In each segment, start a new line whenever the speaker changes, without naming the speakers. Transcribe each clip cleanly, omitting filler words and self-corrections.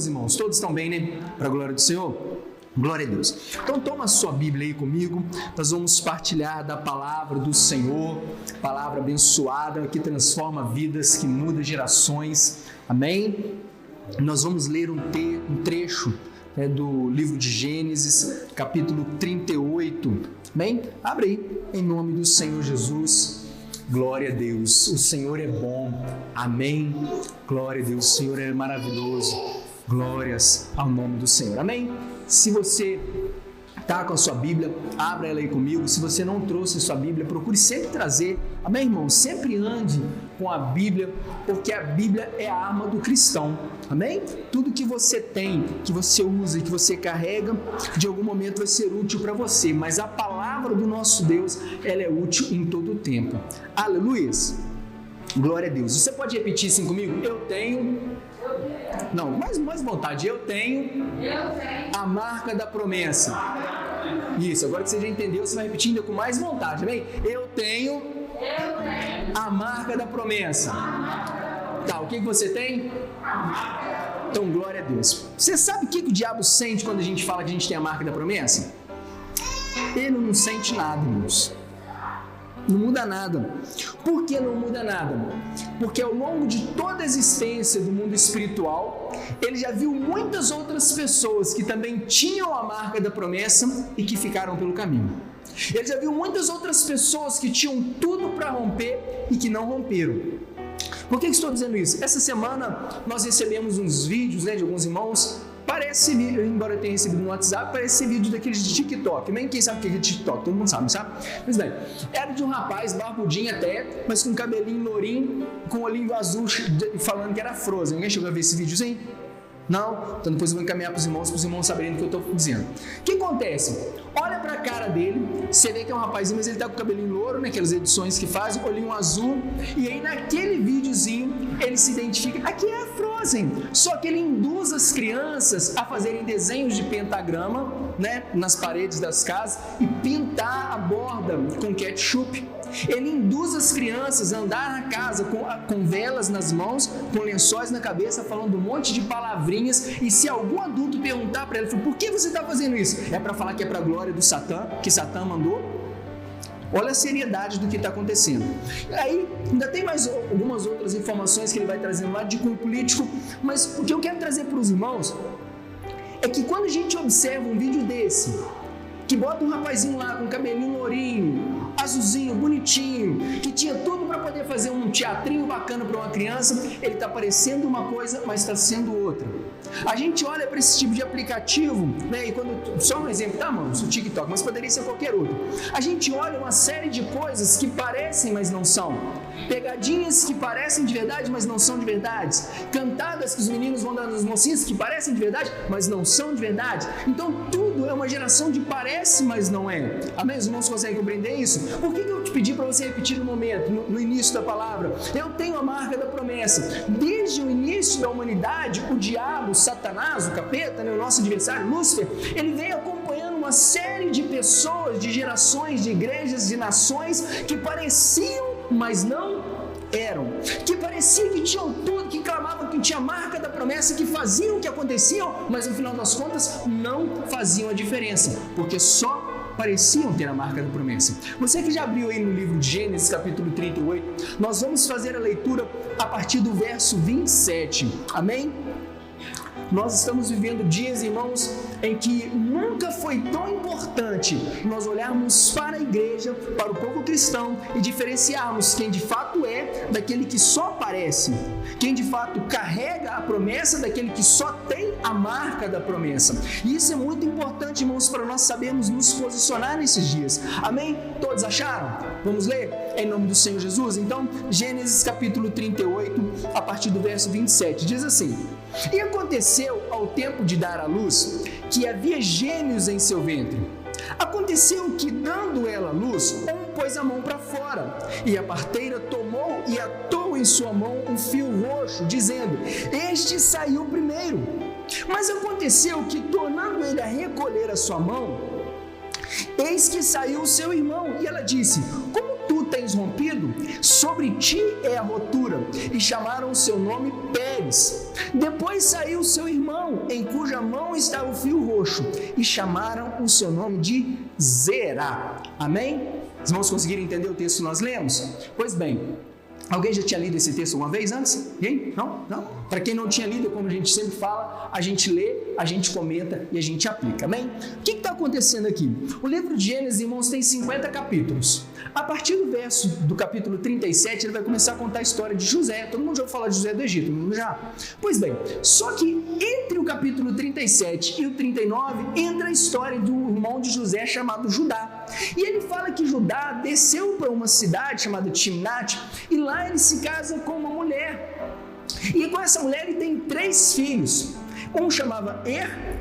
meus irmãos? Todos estão bem, né? Para a glória do Senhor? Glória a Deus. Então toma a sua Bíblia aí comigo, nós vamos partilhar da palavra do Senhor, palavra abençoada, que transforma vidas, que muda gerações, amém? Nós vamos ler um trecho do livro de Gênesis, capítulo 38, amém? Abre aí, em nome do Senhor Jesus. Glória a Deus, o Senhor é bom, amém? Glória a Deus, o Senhor é maravilhoso, glórias ao nome do Senhor, amém? Se você está com a sua Bíblia, abra ela aí comigo. Se você não trouxe a sua Bíblia, procure sempre trazer, amém, irmão? Sempre ande com a Bíblia, porque a Bíblia é a arma do cristão, amém? Tudo que você tem, que você usa e que você carrega, de algum momento vai ser útil para você, mas a palavra do nosso Deus, ela é útil em todo o tempo. Aleluias! Glória a Deus. Você pode repetir assim comigo? Eu tenho... Não, mais vontade. Eu tenho a marca da promessa. Isso, agora que você já entendeu, você vai repetindo com mais vontade, amém? Eu tenho a marca da promessa. Tá, o que você tem? Então, glória a Deus. Você sabe o que o diabo sente quando a gente fala que a gente tem a marca da promessa? Ele não sente nada, irmãos. Não muda nada. Por que não muda nada? Porque ao longo de toda a existência do mundo espiritual, ele já viu muitas outras pessoas que também tinham a marca da promessa e que ficaram pelo caminho. Ele já viu muitas outras pessoas que tinham tudo para romper e que não romperam. Por que estou dizendo isso? Essa semana nós recebemos uns vídeos, de alguns irmãos. Parece vídeo, embora eu tenha recebido no WhatsApp, parece vídeo daqueles de TikTok. Nem quem sabe o que é TikTok, todo mundo sabe? Mas bem, era de um rapaz, barbudinho até, mas com cabelinho lourinho, com olhinho azul, falando que era Frozen. Alguém chegou a ver esse videozinho? Não? Então depois eu vou encaminhar para os irmãos saberem o que eu estou dizendo. O que acontece? Olha para a cara dele, você vê que é um rapazinho, mas ele está com o cabelinho louro, aquelas edições que fazem, olhinho azul, e aí naquele videozinho ele se identifica, aqui é a Frozen, só que ele induz as crianças a fazerem desenhos de pentagrama, nas paredes das casas e pintar a borda com ketchup. Ele induz as crianças a andar na casa com velas nas mãos, com lençóis na cabeça, falando um monte de palavrinhas, e se algum adulto perguntar para ele, por que você está fazendo isso? É para falar que é para a glória do Satã, que Satã mandou. Olha a seriedade do que está acontecendo. Aí ainda tem mais algumas outras informações que ele vai trazendo lá de cunho político, mas o que eu quero trazer para os irmãos é que quando a gente observa um vídeo desse, que bota um rapazinho lá com cabelinho lourinho, azulzinho, bonitinho, que tinha tudo para poder fazer um teatrinho bacana para uma criança, ele está parecendo uma coisa, mas está sendo outra. A gente olha para esse tipo de aplicativo, e quando, só um exemplo, tá, mano? O TikTok, mas poderia ser qualquer outro. A gente olha uma série de coisas que parecem, mas não são. Pegadinhas que parecem de verdade, mas não são de verdade. Cantadas que os meninos vão dar nas mocinhas que parecem de verdade, mas não são de verdade. Então tudo é uma geração de parece, mas não é. Amém? Os irmãos conseguem compreender isso? Por que eu te pedi para você repetir no momento, no início da palavra? Eu tenho a marca da promessa. Desde o início da humanidade, o diabo, Satanás, o capeta, o nosso adversário, Lúcifer, ele vem acompanhando uma série de pessoas, de gerações, de igrejas, de nações que pareciam, mas não eram, que parecia que tinham tudo, que clamavam que tinha a marca da promessa, que faziam o que aconteciam, mas no final das contas não faziam a diferença, porque só pareciam ter a marca da promessa. Você que já abriu aí no livro de Gênesis, capítulo 38, nós vamos fazer a leitura a partir do verso 27, amém? Nós estamos vivendo dias, irmãos, em que nunca foi tão importante nós olharmos para a igreja, para o povo cristão e diferenciarmos quem de fato é daquele que só aparece, quem de fato carrega a promessa daquele que só tem a marca da promessa. E isso é muito importante, irmãos, para nós sabermos nos posicionar nesses dias. Amém? Todos acharam? Vamos ler? Em nome do Senhor Jesus? Então, Gênesis capítulo 38, a partir do verso 27, diz assim: E aconteceu ao tempo de dar à luz que havia gêmeos em seu ventre. Aconteceu que, dando ela à luz, um pôs a mão para fora, e a parteira tomou e atou em sua mão um fio roxo, dizendo: Este saiu primeiro. Mas aconteceu que, tornando ele a recolher a sua mão, eis que saiu o seu irmão, e ela disse: Como tu tens rompido, sobre ti é a rotura. E chamaram o seu nome Pérez. Depois saiu o seu irmão, em cuja mão estava o fio roxo, e chamaram o seu nome de Zerá. Amém? Os irmãos conseguiram entender o texto que nós lemos? Pois bem, alguém já tinha lido esse texto uma vez antes? Ninguém? Não? Para quem não tinha lido, como a gente sempre fala, a gente lê, a gente comenta e a gente aplica, amém? O que está acontecendo aqui? O livro de Gênesis, irmãos, tem 50 capítulos. A partir do capítulo 37, ele vai começar a contar a história de José. Todo mundo já ouviu falar de José do Egito, não já? Pois bem, só que entre o capítulo 37 e o 39, entra a história do irmão de José chamado Judá. E ele fala que Judá desceu para uma cidade chamada Timnate, e lá ele se casa com uma mulher. E com essa mulher ele tem 3 filhos. Um chamava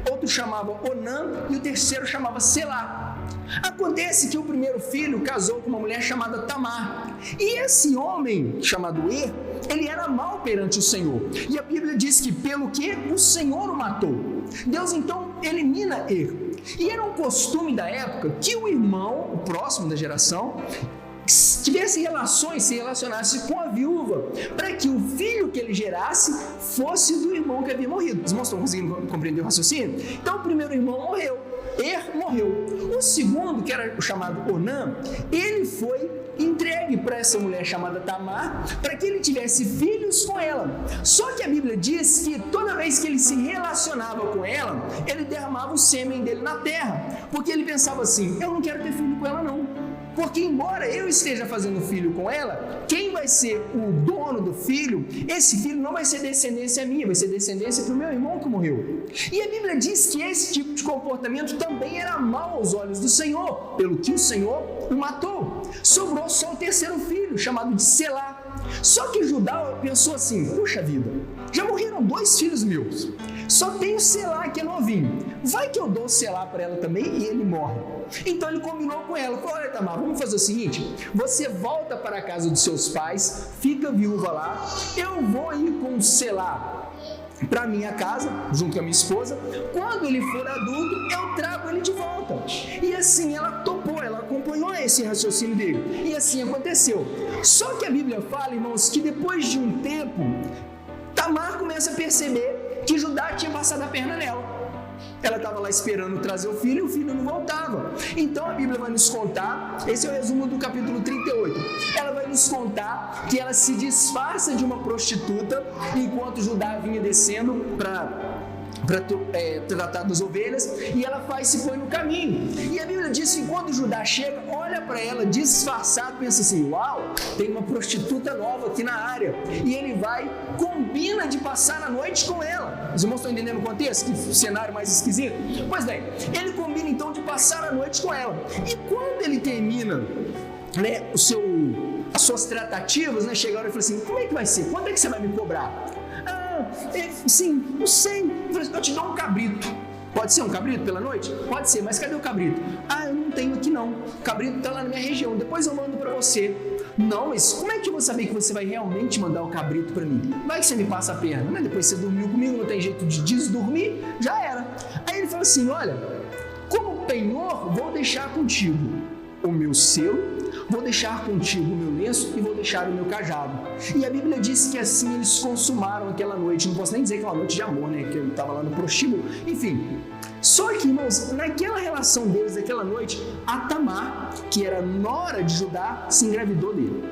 outro chamava Onã e o terceiro chamava Selá. Acontece que o primeiro filho casou com uma mulher chamada Tamar. E esse homem chamado ele era mau perante o Senhor. E a Bíblia diz que pelo que o Senhor o matou. Deus então elimina E era um costume da época que o irmão, o próximo da geração, tivesse relações, se relacionasse com a viúva, para que o filho que ele gerasse fosse do irmão que havia morrido. Os irmãos estão conseguindo compreender o raciocínio? Então o primeiro irmão morreu, morreu. O segundo, que era o chamado Onã, ele foi entregue para essa mulher chamada Tamar, para que ele tivesse filhos com ela. Só que a Bíblia diz que toda vez que ele se relacionava com ela, ele derramava o sêmen dele na terra, porque ele pensava assim: eu não quero ter filho com ela não. Porque embora eu esteja fazendo filho com ela, quem vai ser o dono do filho, esse filho não vai ser descendência minha, vai ser descendência para o meu irmão que morreu. E a Bíblia diz que esse tipo de comportamento também era mau aos olhos do Senhor, pelo que o Senhor o matou. Sobrou só o terceiro filho, chamado de Selá. Só que Judá pensou assim: puxa vida, já morreram 2 filhos meus, só tenho Selá que é novinho, vai que eu dou Selá para ela também e ele morre. Então ele combinou com ela, falou: olha Tamar, vamos fazer o seguinte, você volta para a casa dos seus pais, fica viúva lá, eu vou ir com Selá para minha casa, junto com a minha esposa, quando ele for adulto, eu trago ele de volta. E assim ela topou, ela acompanhou esse raciocínio dele, e assim aconteceu. Só que a Bíblia fala, irmãos, que depois de um tempo, Tamar começa a perceber que Judá tinha passado a perna nela. Ela estava lá esperando trazer o filho e o filho não voltava. Então a Bíblia vai nos contar, esse é o resumo do capítulo 38, ela vai nos contar que ela se disfarça de uma prostituta enquanto Judá vinha descendo para tratar das ovelhas, e ela se põe no caminho. E a Bíblia diz que quando Judá chega, olha para ela disfarçado, pensa assim: uau, tem uma prostituta nova aqui na área. E ele combina de passar a noite com ela. Os irmãos estão entendendo o contexto? Que cenário mais esquisito? Pois bem, ele combina então de passar a noite com ela. E quando ele termina as suas tratativas, chega a hora e fala assim: como é que vai ser? Quanto é que você vai me cobrar? Sim, não sei, eu te dou um cabrito. Pode ser um cabrito pela noite? Pode ser, mas cadê o cabrito? Eu não tenho aqui não, o cabrito está lá na minha região, depois eu mando para você. Não, mas como é que eu vou saber que você vai realmente mandar o cabrito para mim? Vai que você me passa a perna, mas depois você dormiu comigo, não tem jeito de desdormir, já era. Aí ele fala assim: olha, como penhor, vou deixar contigo o meu selo, vou deixar contigo o meu lenço e vou deixar o meu cajado. E a Bíblia diz que assim eles consumaram aquela noite. Não posso nem dizer que é uma noite de amor, que eu estava lá no prostíbulo. Enfim, só que, irmãos, naquela relação deles, naquela noite, a Tamar, que era nora de Judá, se engravidou dele.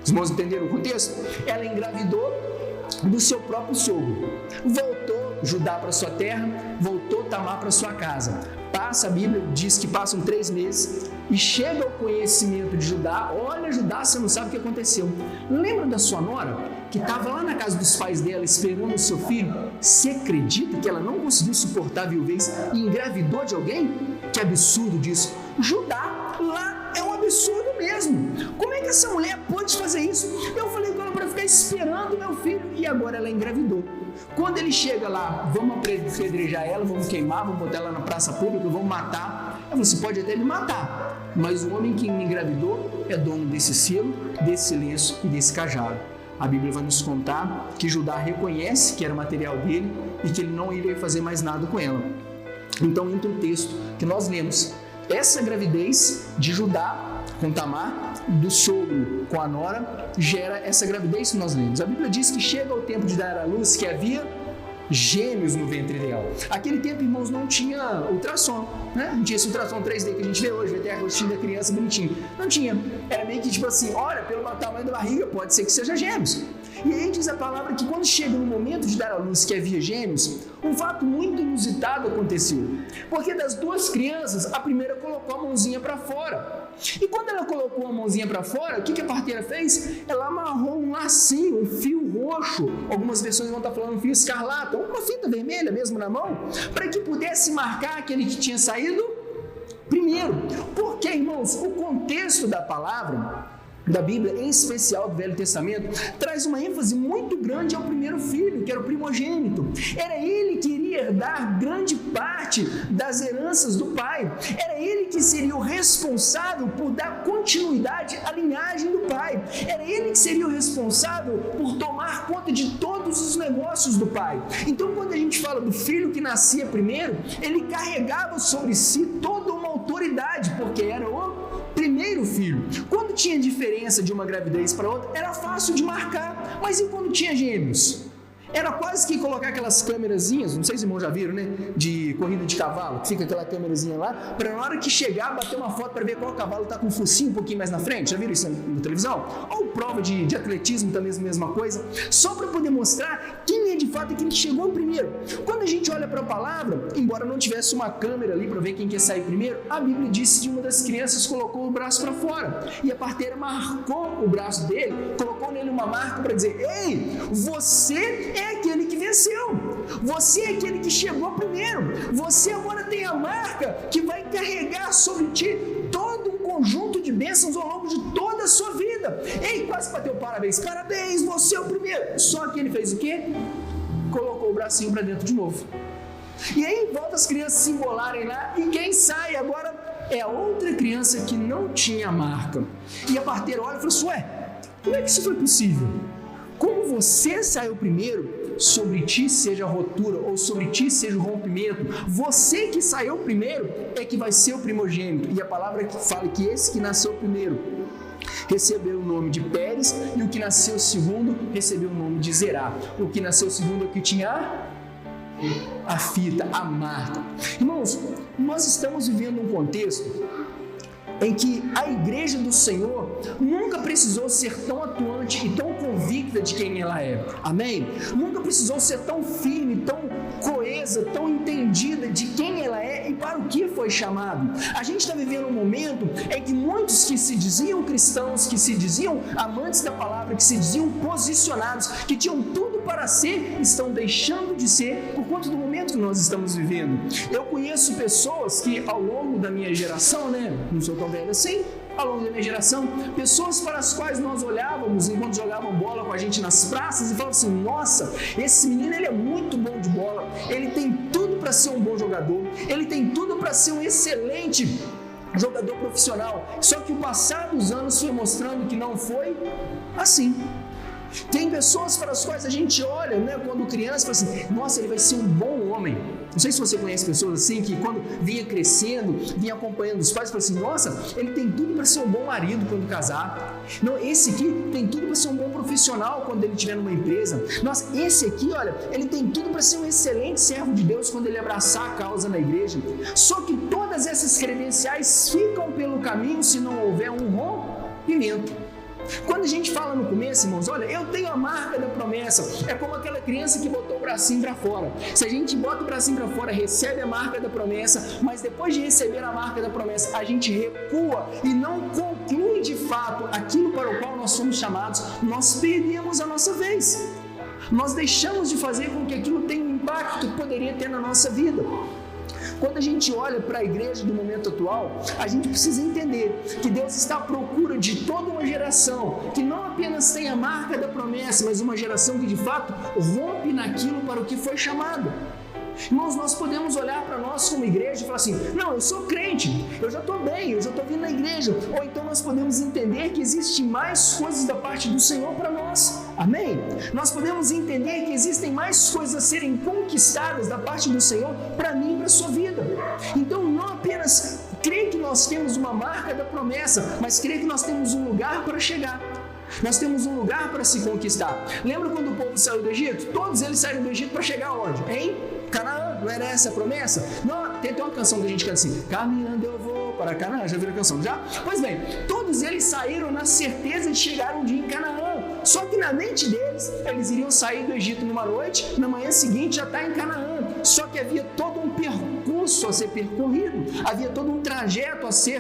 Os irmãos entenderam o contexto? Ela engravidou do seu próprio sogro. Voltou Judá para sua terra, voltou Tamar para sua casa. A Bíblia diz que passam 3 meses e chega ao conhecimento de Judá. Olha, Judá, você não sabe o que aconteceu. Lembra da sua nora que estava lá na casa dos pais dela esperando o seu filho? Você acredita que ela não conseguiu suportar a viuvez e engravidou de alguém? Que absurdo disso. Judá lá é um absurdo mesmo. Como é que essa mulher pode fazer isso? Eu falei com ela para ficar esperando meu filho e agora ela engravidou. Quando ele chega lá, vamos apedrejar ela, vamos queimar, vamos botar ela na praça pública, vamos matar. Eu falei: você pode até me matar, mas o homem que me engravidou é dono desse selo, desse lenço e desse cajado. A Bíblia vai nos contar que Judá reconhece que era material dele e que ele não iria fazer mais nada com ela. Então entra o texto que nós lemos. Essa gravidez de Judá com Tamar, do sogro com a nora, gera essa gravidez que nós lemos. A Bíblia diz que chega o tempo de dar à luz que havia gêmeos no ventre dela. Aquele tempo, irmãos, não tinha ultrassom, né? Não tinha esse ultrassom 3D que a gente vê hoje, vai ter a rostinha da criança bonitinho. Não tinha. Era meio que tipo assim, olha, pelo tamanho da barriga, pode ser que seja gêmeos. E aí diz a palavra que quando chega no momento de dar à luz que havia gêmeos, um fato muito inusitado aconteceu. Porque das duas crianças, a primeira colocou a mãozinha para fora. E quando ela colocou a mãozinha para fora, o que a parteira fez? Ela amarrou um lacinho, um fio roxo, algumas versões vão estar falando um fio escarlata, uma fita vermelha mesmo na mão, para que pudesse marcar aquele que tinha saído primeiro. Porque, irmãos, o contexto da palavra da Bíblia, em especial do Velho Testamento, traz uma ênfase muito grande ao primeiro filho, que era o primogênito. Era ele que iria herdar grande parte das heranças do pai. Era ele que seria o responsável por dar continuidade à linhagem do pai. Era ele que seria o responsável por tomar conta de todos os negócios do pai. Então, quando a gente fala do filho que nascia primeiro, ele carregava sobre si toda uma autoridade, porque era o primeiro filho. Quando tinha diferença de uma gravidez para outra, era fácil de marcar. Mas e quando tinha gêmeos? Era quase que colocar aquelas câmerazinhas, não sei se os irmãos já viram, né? De corrida de cavalo, que fica aquela câmerazinha lá, para na hora que chegar, bater uma foto para ver qual cavalo está com o focinho um pouquinho mais na frente. Já viram isso na televisão? Ou prova de atletismo também, a mesma coisa. Só para poder mostrar quem é de fato aquele que chegou primeiro. Quando a gente olha para a palavra, embora não tivesse uma câmera ali para ver quem quer sair primeiro, a Bíblia disse que uma das crianças colocou o braço para fora. E a parteira marcou o braço dele, colocou nele uma marca para dizer: ei, você é aquele que venceu, você é aquele que chegou primeiro, você agora tem a marca que vai carregar sobre ti todo um conjunto de bênçãos ao longo de toda a sua vida. Ei, quase bateu parabéns, parabéns, você é o primeiro. Só que ele fez o quê? Colocou o bracinho para dentro de novo. E aí volta as crianças se embolarem lá, e quem sai agora é a outra criança que não tinha a marca. E a parteira olha e fala assim: ué, como é que isso foi possível? Como você saiu primeiro, sobre ti seja a rotura, ou sobre ti seja o rompimento. Você que saiu primeiro é que vai ser o primogênito. E a palavra que fala que esse que nasceu primeiro recebeu o nome de Pérez, e o que nasceu segundo recebeu o nome de Zerá. O que nasceu segundo é o que tinha a fita, a marca. Irmãos, nós estamos vivendo um contexto em que a igreja do Senhor nunca precisou ser tão atuante e tão convicta de quem ela é. Amém? Nunca precisou ser tão firme, tão coesa, tão entendida de quem ela é e para o que foi chamado. A gente está vivendo um momento em que muitos que se diziam cristãos, que se diziam amantes da palavra, que se diziam posicionados, que tinham tudo para ser, estão deixando de ser por conta do momento que nós estamos vivendo. Eu conheço pessoas que ao longo da minha geração, não sou tão velho assim, ao longo da minha geração, pessoas para as quais nós olhávamos enquanto jogavam bola com a gente nas praças e falavam assim: nossa, esse menino ele é muito bom de bola, ele tem tudo para ser um bom jogador, ele tem tudo para ser um excelente jogador profissional. Só que o passar dos anos foi mostrando que não foi assim. Tem pessoas para as quais a gente olha, quando criança, fala assim: nossa, ele vai ser um bom homem. Não sei se você conhece pessoas assim, que quando vinha crescendo, vinha acompanhando os pais, fala assim: nossa, ele tem tudo para ser um bom marido quando casar. Não, esse aqui tem tudo para ser um bom profissional quando ele estiver numa empresa. Nossa, esse aqui, olha, ele tem tudo para ser um excelente servo de Deus quando ele abraçar a causa na igreja. Só que todas essas credenciais ficam pelo caminho se não houver um rompimento. Quando a gente fala no começo, irmãos, olha, eu tenho a marca da promessa, é como aquela criança que botou o bracinho para fora. Se a gente bota o bracinho para fora, recebe a marca da promessa, mas depois de receber a marca da promessa, a gente recua e não conclui de fato aquilo para o qual nós fomos chamados, nós perdemos a nossa vez. Nós deixamos de fazer com que aquilo tenha um impacto que poderia ter na nossa vida. Quando a gente olha para a igreja do momento atual, a gente precisa entender que Deus está à procura de toda uma geração que não apenas tem a marca da promessa, mas uma geração que de fato rompe naquilo para o que foi chamado. Irmãos, nós podemos olhar para nós como igreja e falar assim: não, eu sou crente, eu já estou bem, eu já estou vindo na igreja. Ou então nós podemos entender que existem mais coisas da parte do Senhor para nós. Amém? Nós podemos entender que existem mais coisas a serem conquistadas da parte do Senhor para mim e para a sua vida. Então não apenas crê que nós temos uma marca da promessa, mas crê que nós temos um lugar para chegar. Nós temos um lugar para se conquistar. Lembra quando o povo saiu do Egito? Todos eles saíram do Egito para chegar onde? Em Canaã. Não era essa a promessa? Não, tem até uma canção que a gente canta assim: caminhando eu vou para Canaã. Já viram a canção? Já? Pois bem, todos eles saíram na certeza de chegar um dia em Canaã. Só que na mente deles, eles iriam sair do Egito numa noite, na manhã seguinte já está em Canaã. Só que havia todo um percurso a ser percorrido, havia todo um trajeto a ser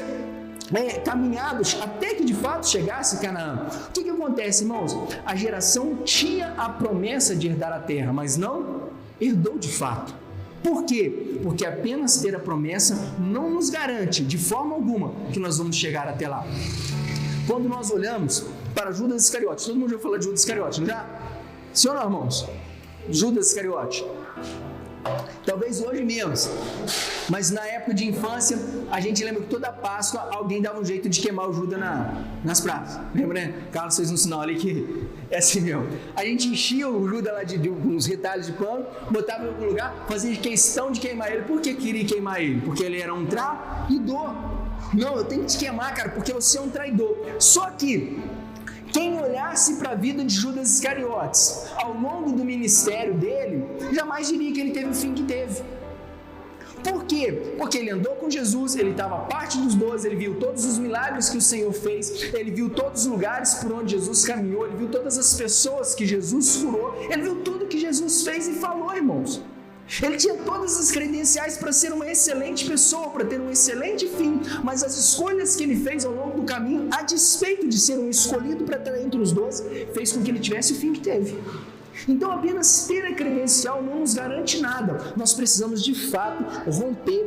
caminhados até que de fato chegasse Canaã. O que acontece, irmãos? A geração tinha a promessa de herdar a terra, mas não herdou de fato. Por quê? Porque apenas ter a promessa não nos garante de forma alguma que nós vamos chegar até lá. Quando nós olhamos para Judas Iscariote, todo mundo já falou de Judas Iscariote, não já? Sim ou não, irmãos? Judas Iscariote. Talvez hoje menos, mas na época de infância, a gente lembra que toda Páscoa alguém dava um jeito de queimar o Judas nas praças. Lembra, né? Carlos fez um sinal ali que é assim mesmo. A gente enchia o Judas lá de uns retalhos de pano, botava em algum lugar, fazia questão de queimar ele. Por que queria queimar ele? Porque ele era um traidor. Não, eu tenho que te queimar, cara, porque você é um traidor. Só que quem olhasse para a vida de Judas Iscariotes ao longo do ministério dele, jamais diria que ele teve o fim que teve. Por quê? Porque ele andou com Jesus, ele estava parte dos 12, ele viu todos os milagres que o Senhor fez, ele viu todos os lugares por onde Jesus caminhou, ele viu todas as pessoas que Jesus curou, ele viu tudo que Jesus fez e falou, irmãos. Ele tinha todas as credenciais para ser uma excelente pessoa, para ter um excelente fim, mas as escolhas que ele fez ao longo do caminho, a despeito de ser um escolhido para estar entre os 12, fez com que ele tivesse o fim que teve. Então apenas ter a credencial não nos garante nada, nós precisamos de fato romper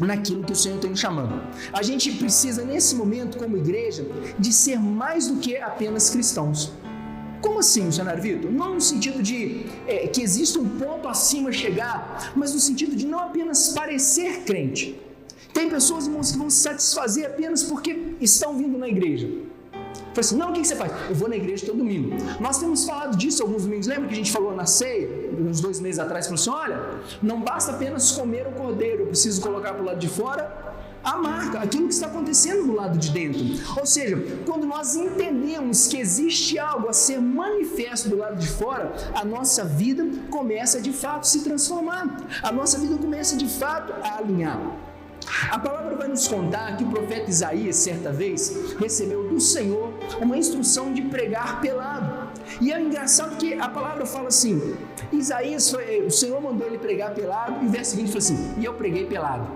naquilo que o Senhor tem nos chamando. A gente precisa nesse momento como igreja de ser mais do que apenas cristãos. Como assim, missionário Vitor? Não no sentido de que exista um ponto acima a chegar, mas no sentido de não apenas parecer crente. Tem pessoas, irmãos, que vão se satisfazer apenas porque estão vindo na igreja. Fala assim, não, o que você faz? Eu vou na igreja todo domingo. Nós temos falado disso alguns domingos. Lembra que a gente falou na ceia, uns 2 meses atrás, falou assim, olha, não basta apenas comer o cordeiro, eu preciso colocar para o lado de fora a marca, aquilo que está acontecendo do lado de dentro. Ou seja, quando nós entendemos que existe algo a ser manifesto do lado de fora, a nossa vida começa de fato a se transformar, a nossa vida começa de fato a alinhar. A palavra vai nos contar que o profeta Isaías, certa vez, recebeu do Senhor uma instrução de pregar pelado. E é engraçado que a palavra fala assim, o Senhor mandou ele pregar pelado, e o verso seguinte fala assim, e eu preguei pelado.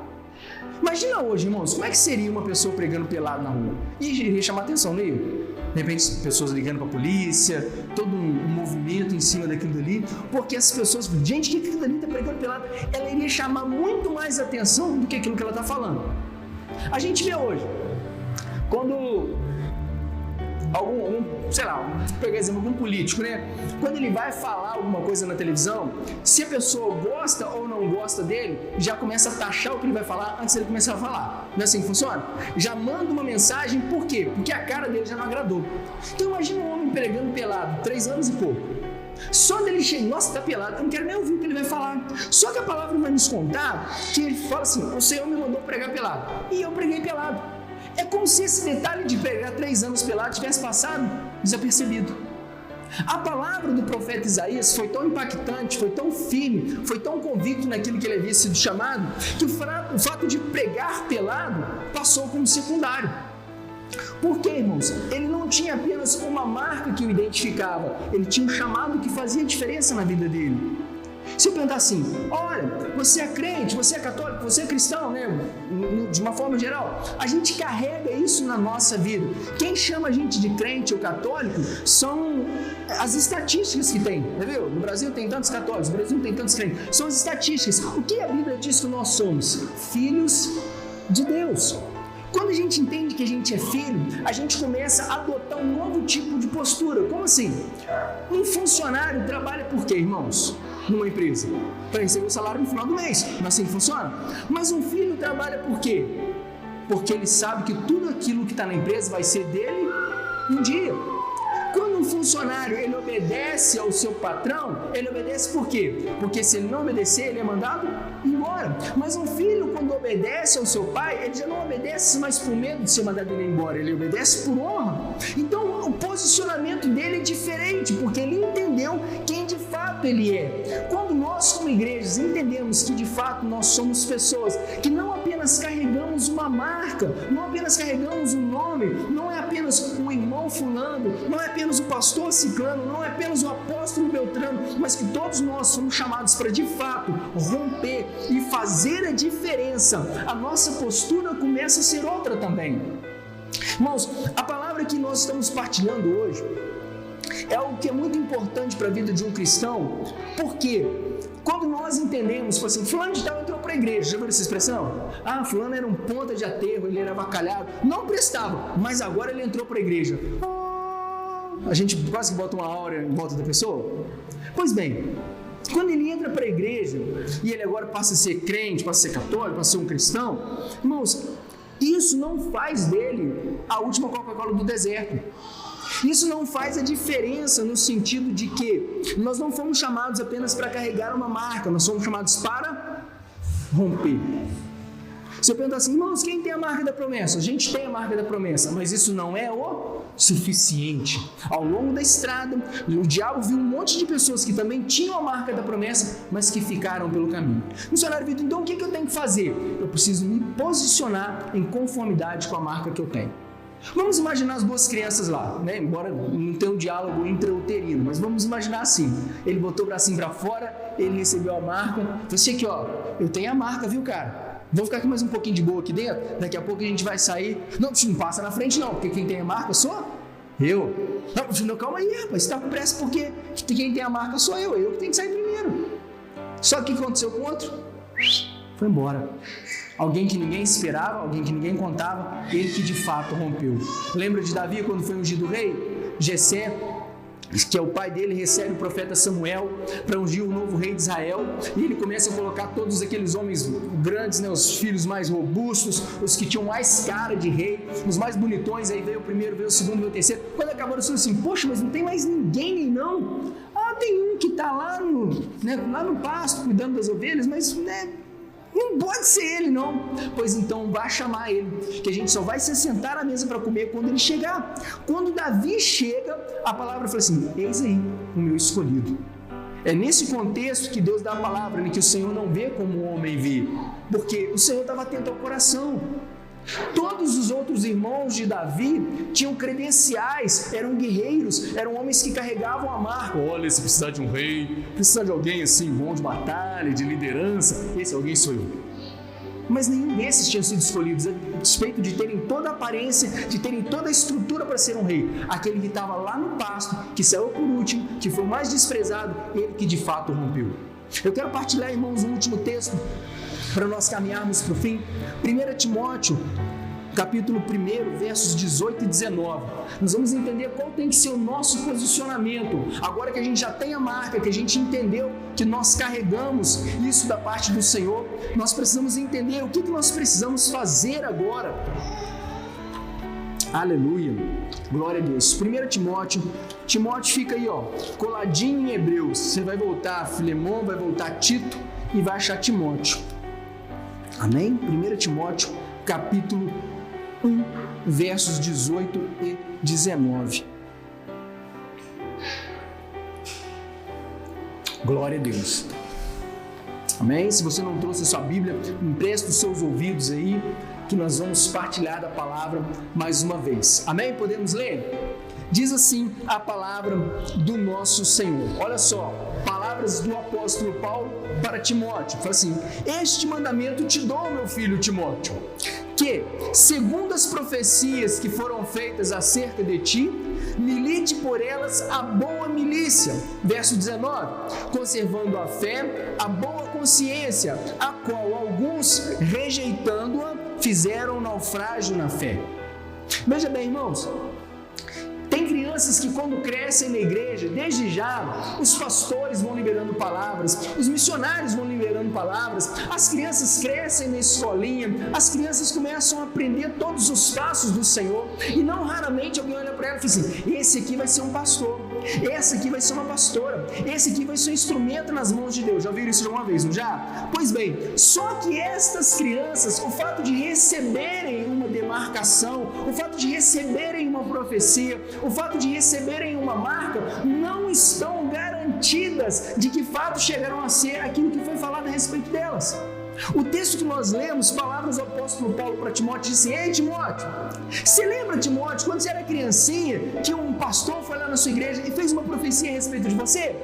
Imagina hoje, irmãos, como é que seria uma pessoa pregando pelado na rua? E iria chamar atenção, não ia? De repente, pessoas ligando para a polícia, todo um movimento em cima daquilo ali, porque as pessoas, gente, que aquilo ali está pregando pelado, ela iria chamar muito mais atenção do que aquilo que ela está falando. A gente vê hoje, quando vou pegar exemplo, algum político, né? Quando ele vai falar alguma coisa na televisão, se a pessoa gosta ou não gosta dele, já começa a taxar o que ele vai falar antes dele começar a falar. Não é assim que funciona? Já manda uma mensagem, por quê? Porque a cara dele já não agradou. Então imagina um homem pregando pelado, 3 anos e pouco. Só dele chegar, nossa, tá pelado, eu não quero nem ouvir o que ele vai falar. Só que a palavra vai nos contar que ele fala assim, o Senhor me mandou pregar pelado. E eu preguei pelado. É como se esse detalhe de pregar 3 anos pelado tivesse passado desapercebido. A palavra do profeta Isaías foi tão impactante, foi tão firme, foi tão convicto naquilo que ele havia sido chamado, que o fato de pregar pelado passou como secundário. Por quê, irmãos? Ele não tinha apenas uma marca que o identificava, ele tinha um chamado que fazia diferença na vida dele. Se eu perguntar assim, olha, você é crente, você é católico, você é cristão, né? De uma forma geral, a gente carrega isso na nossa vida. Quem chama a gente de crente ou católico são as estatísticas que tem, entendeu? No Brasil tem tantos católicos, no Brasil tem tantos crentes. São as estatísticas. O que a Bíblia diz que nós somos? Filhos de Deus. Quando a gente entende que a gente é filho, a gente começa a adotar um novo tipo de postura. Como assim? Um funcionário trabalha por quê, irmãos? Numa empresa? Para receber o salário no final do mês. Não é assim que funciona? Mas um filho trabalha por quê? Porque ele sabe que tudo aquilo que está na empresa vai ser dele um dia. Quando um quando o funcionário ele obedece ao seu patrão, ele obedece por quê? Porque se ele não obedecer, ele é mandado embora. Mas um filho, quando obedece ao seu pai, ele já não obedece mais por medo de ser mandado ele embora, ele obedece por honra. Então o posicionamento dele é diferente, porque ele entendeu quem de fato ele é. Quando nós, como igrejas, entendemos que de fato nós somos pessoas que não apenas carregamos uma marca, não apenas carregamos um nome, não é apenas o irmão fulano, não é apenas o pastor ciclano, não é apenas o apóstolo Beltrano, mas que todos nós somos chamados para de fato romper e fazer a diferença. A nossa postura começa a ser outra também. Irmãos, a palavra que nós estamos partilhando hoje é algo que é muito importante para a vida de um cristão, porque quando nós entendemos, assim, fulano de tal entrou para a igreja, já viu essa expressão? Ah, fulano era um ponta de aterro, ele era avacalhado, não prestava, mas agora ele entrou para a igreja. A gente quase que bota uma aura em volta da pessoa. Pois bem, quando ele entra para a igreja e ele agora passa a ser crente, passa a ser católico, passa a ser um cristão, irmãos, isso não faz dele a última Coca-Cola do deserto. Isso não faz a diferença no sentido de que nós não fomos chamados apenas para carregar uma marca, nós somos chamados para romper. Se eu perguntar assim, irmãos, quem tem a marca da promessa? A gente tem a marca da promessa, mas isso não é o suficiente. Ao longo da estrada, o diabo viu um monte de pessoas que também tinham a marca da promessa, mas que ficaram pelo caminho. Missionário Vitor, então o que eu tenho que fazer? Eu preciso me posicionar em conformidade com a marca que eu tenho. Vamos imaginar as duas crianças lá, né? Embora não tenha um diálogo intrauterino, mas vamos imaginar assim, ele botou o bracinho para fora, ele recebeu a marca, você aqui ó, eu tenho a marca, viu cara? Vou ficar aqui mais um pouquinho de boa aqui dentro, daqui a pouco a gente vai sair, não passa na frente não, porque quem tem a marca sou eu. Não, calma aí rapaz, você tá com pressa porque quem tem a marca sou eu que tenho que sair primeiro. Só que o que aconteceu com o outro? Foi embora. Alguém que ninguém esperava, alguém que ninguém contava, ele que de fato rompeu. Lembra de Davi quando foi ungido rei? Jessé, que é o pai dele, recebe o profeta Samuel para ungir o novo rei de Israel, e ele começa a colocar todos aqueles homens grandes, né, os filhos mais robustos, os que tinham mais cara de rei, os mais bonitões. Aí veio o primeiro, veio o segundo, veio o terceiro. Quando acabou, ele falou assim, poxa, mas não tem mais ninguém nem não. Ah, tem um que está lá no pasto cuidando das ovelhas, mas não pode ser ele não. Pois então vá chamar ele, que a gente só vai se sentar à mesa para comer quando ele chegar. Quando Davi chega, a palavra fala assim, eis aí o meu escolhido. É nesse contexto que Deus dá a palavra, né, que o Senhor não vê como o homem vê, porque o Senhor estava atento ao coração. Todos os outros irmãos de Davi tinham credenciais, eram guerreiros, eram homens que carregavam a marca. Olha, se precisar de um rei, precisar de alguém assim, bom de batalha, de liderança, esse alguém sou eu. Mas nenhum desses tinha sido escolhidos, a despeito de terem toda a aparência, de terem toda a estrutura para ser um rei. Aquele que estava lá no pasto, que saiu por último, que foi o mais desprezado, ele que de fato rompeu. Eu quero partilhar, irmãos, um último texto para nós caminharmos para o fim. 1 Timóteo, capítulo 1, versos 18 e 19. Nós vamos entender qual tem que ser o nosso posicionamento. Agora que a gente já tem a marca, que a gente entendeu que nós carregamos isso da parte do Senhor, nós precisamos entender o que nós precisamos fazer agora. Aleluia, glória a Deus. 1 Timóteo fica aí, ó, coladinho em Hebreus. Você vai voltar a Filemon, vai voltar a Tito e vai achar Timóteo. Amém? 1 Timóteo, capítulo 1, versos 18 e 19. Glória a Deus. Amém? Se você não trouxe a sua Bíblia, empresta os seus ouvidos aí, que nós vamos partilhar da palavra mais uma vez. Amém? Podemos ler? Diz assim a palavra do nosso Senhor. Olha só, palavras do apóstolo Paulo para Timóteo. Fala assim, este mandamento te dou, meu filho Timóteo, que, segundo as profecias que foram feitas acerca de ti, milite por elas a boa milícia. Verso 19, conservando a fé, a boa consciência, a qual alguns, rejeitando-a, fizeram naufrágio na fé. Veja bem, irmãos, tem que crianças que quando crescem na igreja, desde já, os pastores vão liberando palavras, os missionários vão liberando palavras, as crianças crescem na escolinha, as crianças começam a aprender todos os passos do Senhor, e não raramente alguém olha para ela e fala assim: esse aqui vai ser um pastor, essa aqui vai ser uma pastora, esse aqui vai ser um instrumento nas mãos de Deus. Já ouviram isso de uma vez, não já? Pois bem, só que estas crianças, o fato de receberem uma demarcação, o fato de receberem uma profecia, o fato de receberem uma marca, não estão garantidas de que fato chegarão a ser aquilo que foi falado a respeito delas. O texto que nós lemos, palavras do apóstolo Paulo para Timóteo, disse: ei Timóteo, você lembra, Timóteo, quando você era criancinha, que um pastor foi lá na sua igreja e fez uma profecia a respeito de você?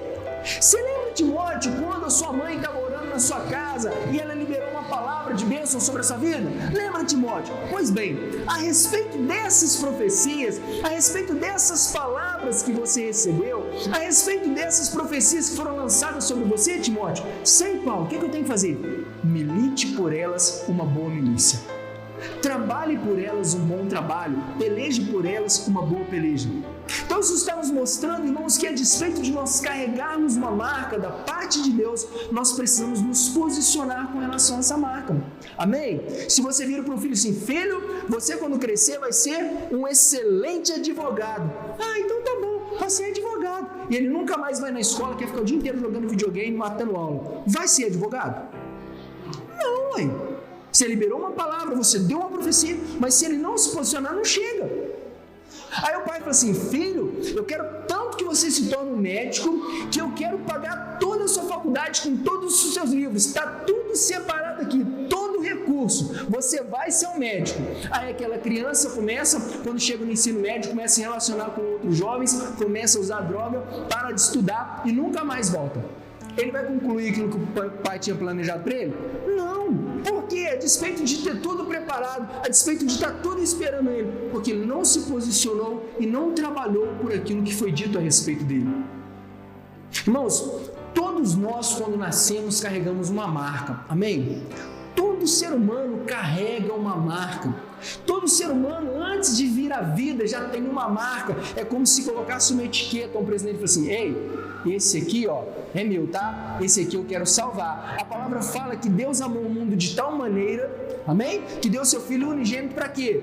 Você lembra, Timóteo, quando a sua mãe estava orando na sua casa e ela liberou uma palavra de bênção sobre a sua vida? Lembra, Timóteo? Pois bem, a respeito dessas profecias, a respeito dessas palavras que você recebeu, a respeito dessas profecias que foram lançadas sobre você, Timóteo, sei, Paulo, o que eu tenho que fazer? Milite por elas uma boa milícia. Trabalhe por elas um bom trabalho, peleje por elas uma boa peleja. Então isso está nos mostrando, irmãos, que a despeito de nós carregarmos uma marca da parte de Deus, nós precisamos nos posicionar com relação a essa marca. Amém? Se você vira para um filho assim: filho, você quando crescer vai ser um excelente advogado. Ah, então tá bom, vai ser advogado. E ele nunca mais vai na escola, quer ficar o dia inteiro jogando videogame, matando aula. Vai ser advogado? Não, mãe. Você liberou uma palavra, você deu uma profecia, mas se ele não se posicionar, não chega. Aí o pai fala assim: filho, eu quero tanto que você se torne um médico, que eu quero pagar toda a sua faculdade com todos os seus livros, está tudo separado aqui, todo o recurso, você vai ser um médico. Aí aquela criança começa, quando chega no ensino médio, começa a se relacionar com outros jovens, começa a usar droga, para de estudar e nunca mais volta. Ele vai concluir aquilo que o pai tinha planejado para ele? Não. Por quê? A despeito de ter tudo preparado, a despeito de estar tudo esperando ele, porque ele não se posicionou e não trabalhou por aquilo que foi dito a respeito dele. Irmãos, todos nós, quando nascemos, carregamos uma marca. Amém? Todo ser humano carrega uma marca. Todo ser humano, antes de vir à vida, já tem uma marca. É como se colocasse uma etiqueta a um presidente e falasse assim: ei, esse aqui, ó, é meu, tá? Esse aqui eu quero salvar. A palavra fala que Deus amou o mundo de tal maneira, amém? Que deu seu Filho unigênito para quê?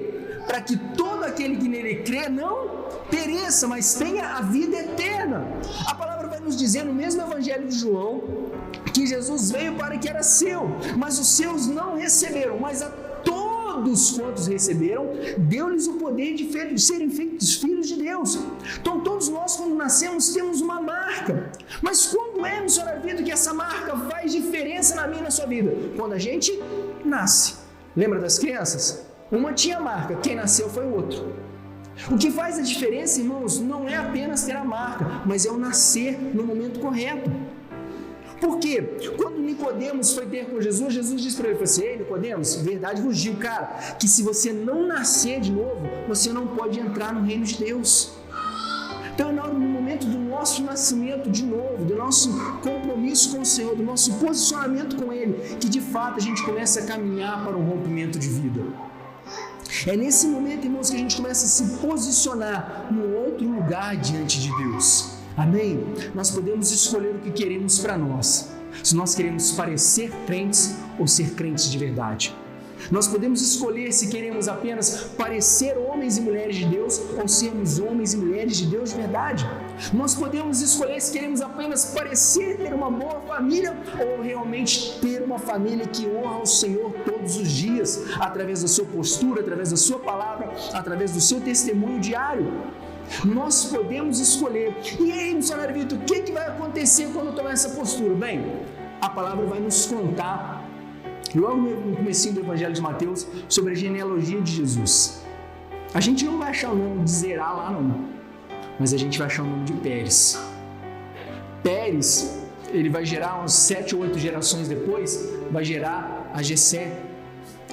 Para que todo aquele que nele crê não pereça, mas tenha a vida eterna. A palavra vai nos dizer no mesmo Evangelho de João que Jesus veio para que era seu, mas os seus não receberam, mas a todos quantos receberam, deu-lhes o poder de serem feitos filhos de Deus. Então todos nós, quando nascemos, temos uma marca. Mas quando é, missionário Vitor, que essa marca faz diferença na minha e na sua vida? Quando a gente nasce. Lembra das crianças? Uma tinha marca, quem nasceu foi o outro. O que faz a diferença, irmãos, não é apenas ter a marca, mas é o nascer no momento correto. Por quê? Quando Nicodemos foi ter com Jesus, Jesus disse para ele, assim: ei, Nicodemos, verdade vos digo, cara, que se você não nascer de novo, você não pode entrar no reino de Deus. Então, no momento do nosso nascimento de novo, do nosso compromisso com o Senhor, do nosso posicionamento com Ele, que de fato a gente começa a caminhar para um rompimento de vida. É nesse momento, irmãos, que a gente começa a se posicionar num outro lugar diante de Deus. Amém? Nós podemos escolher o que queremos para nós. Se nós queremos parecer crentes ou ser crentes de verdade. Nós podemos escolher se queremos apenas parecer homens e mulheres de Deus ou sermos homens e mulheres de Deus de verdade. Nós podemos escolher se queremos apenas parecer ter uma boa família ou realmente ter uma família que honra o Senhor todos os dias, através da sua postura, através da sua palavra, através do seu testemunho diário. Nós podemos escolher. E aí, missionário Vitor, o que vai acontecer quando eu tomar essa postura? Bem, a palavra vai nos contar, logo no comecinho do Evangelho de Mateus, sobre a genealogia de Jesus. A gente não vai achar o nome de Zerá lá, não, mas a gente vai achar o nome de Pérez. Pérez, ele vai gerar umas 7 ou 8 gerações depois, vai gerar a Jessé,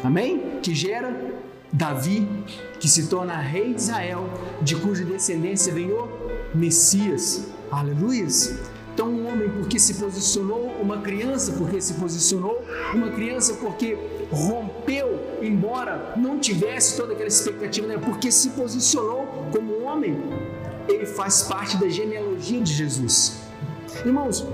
amém? Que gera Davi, que se torna rei de Israel, de cuja descendência vem o Messias. Aleluias! Então um homem porque se posicionou, uma criança porque se posicionou, uma criança porque rompeu, embora não tivesse toda aquela expectativa, né? Porque se posicionou como homem. ele faz parte da genealogia de Jesus. Irmãos,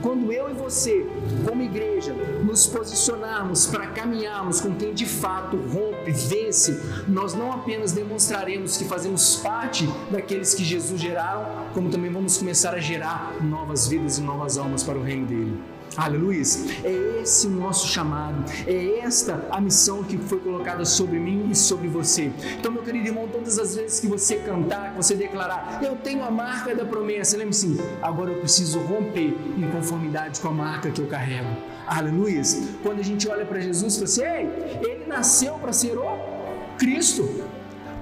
quando eu e você, como igreja, nos posicionarmos para caminharmos com quem de fato rompe, vence, nós não apenas demonstraremos que fazemos parte daqueles que Jesus geraram, como também vamos começar a gerar novas vidas e novas almas para o reino dele. Aleluia! É esse o nosso chamado, é esta a missão que foi colocada sobre mim e sobre você. Então, meu querido irmão, todas as vezes que você cantar, que você declarar, eu tenho a marca da promessa, lembre-se assim, agora eu preciso romper em conformidade com a marca que eu carrego. Aleluia! Quando a gente olha para Jesus e fala assim, ele nasceu para ser o Cristo.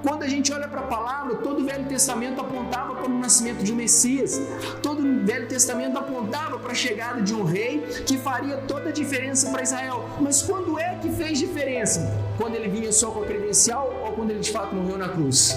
Quando a gente olha para a palavra, todo o Velho Testamento apontava para o nascimento de um Messias. Todo o Velho Testamento apontava para a chegada de um rei que faria toda a diferença para Israel. Mas quando é que fez diferença? Quando ele vinha só com a credencial ou quando ele de fato morreu na cruz?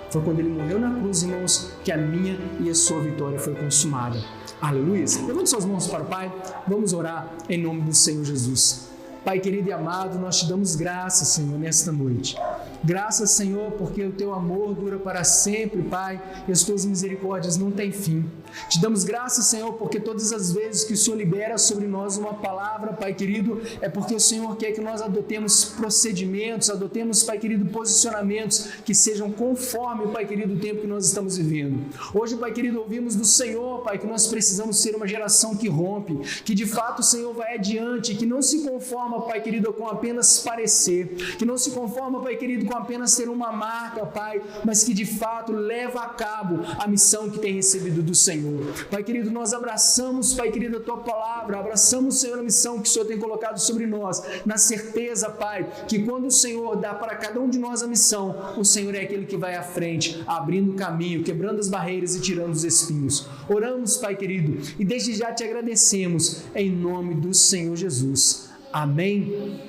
Foi quando ele morreu na cruz, irmãos, que a minha e a sua vitória foi consumada. Aleluia! Levante suas mãos para o Pai, vamos orar em nome do Senhor Jesus. Pai querido e amado, nós te damos graças, Senhor, nesta noite. Graças, Senhor, porque o teu amor dura para sempre, Pai, e as tuas misericórdias não têm fim. Te damos graças, Senhor, porque todas as vezes que o Senhor libera sobre nós uma palavra, Pai querido, é porque o Senhor quer que nós adotemos procedimentos, adotemos, Pai querido, posicionamentos que sejam conforme, Pai querido, o tempo que nós estamos vivendo. Hoje, Pai querido, ouvimos do Senhor, Pai, que nós precisamos ser uma geração que rompe, que de fato o Senhor vai adiante, que não se conforma, Pai querido, com apenas parecer, que não se conforma, Pai querido, com apenas ter uma marca, Pai, mas que de fato leva a cabo a missão que tem recebido do Senhor. Pai querido, nós abraçamos, Pai querido, a Tua palavra, abraçamos, Senhor, a missão que o Senhor tem colocado sobre nós, na certeza, Pai, que quando o Senhor dá para cada um de nós a missão, o Senhor é aquele que vai à frente, abrindo o caminho, quebrando as barreiras e tirando os espinhos. Oramos, Pai querido, e desde já te agradecemos, em nome do Senhor Jesus. Amém.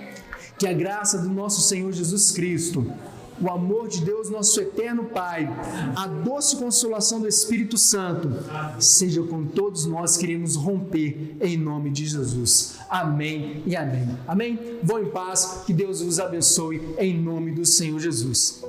Que a graça do nosso Senhor Jesus Cristo, o amor de Deus, nosso eterno Pai, a doce consolação do Espírito Santo, seja com todos nós que queremos romper em nome de Jesus. Amém e amém. Amém? Vão em paz, que Deus vos abençoe em nome do Senhor Jesus.